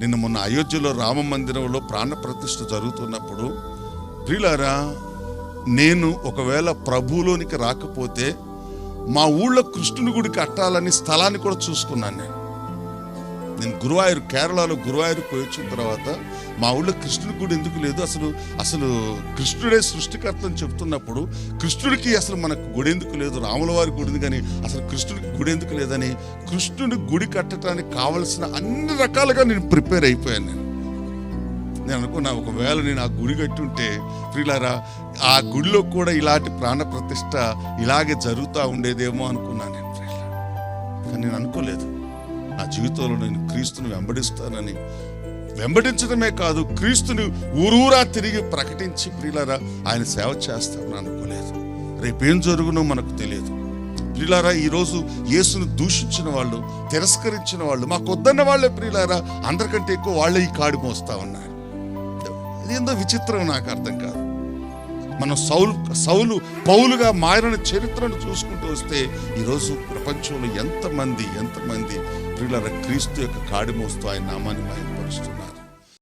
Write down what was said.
నిన్న మొన్న అయోధ్యలో రామ మందిరంలో ప్రాణ ప్రతిష్ఠ జరుగుతున్నప్పుడు ప్రియులారా, నేను ఒకవేళ ప్రభువులోనికి రాకపోతే మా ఊళ్ళో కృష్ణుని గుడి కట్టాలని స్థలాన్ని కూడా చూసుకున్నాను. నేను గురువాయూరు, కేరళలో గురువాయూరుకు పోయి వచ్చిన తర్వాత మా ఊళ్ళో కృష్ణుని గుడి ఎందుకు లేదు, అసలు కృష్ణుడే సృష్టికర్త అని చెప్తున్నప్పుడు కృష్ణుడికి అసలు మనకు గుడి ఎందుకు లేదు, రాముల వారి గుడి ఉంది కానీ అసలు కృష్ణుడికి గుడి ఎందుకు లేదని కృష్ణుని గుడి కట్టడానికి కావలసిన అన్ని రకాలుగా నేను ప్రిపేర్ అయిపోయాను. నేను అనుకున్నా, ఒకవేళ నేను ఆ గుడి కట్టుంటే ప్రియులారా ఆ గుడిలో కూడా ఇలాంటి ప్రాణ ప్రతిష్ఠ ఇలాగే జరుగుతూ ఉండేదేమో అనుకున్నాను నేను ప్రియులారా. కానీ నేను అనుకోలేదు, నా జీవితంలో నేను క్రీస్తుని వెంబడిస్తానని, వెంబడించడమే కాదు క్రీస్తుని ఊరూరా తిరిగి ప్రకటించి ప్రియులారా ఆయన సేవ చేస్తామని అనుకోలేదు. రేపేం జరుగునో మనకు తెలియదు ప్రియులారా. ఈరోజు యేసును దూషించిన వాళ్ళు, తిరస్కరించిన వాళ్ళు, మాకు వద్దన్న వాళ్ళే ప్రియులారా అందరికంటే ఎక్కువ వాళ్ళే ఈ కాడి మోస్తా ఉన్నారు. ఇదేందో విచిత్రం, నాకు అర్థం కాదు. మనం సౌలు పౌలుగా మారిన చరిత్రను చూసుకుంటూ వస్తే ఈరోజు ప్రపంచంలో ఎంతమంది ప్రియులారా క్రీస్తు యొక్క కాడి మోస్తూ ఆయన నామాన్ని మహిమపరుస్తున్నారు.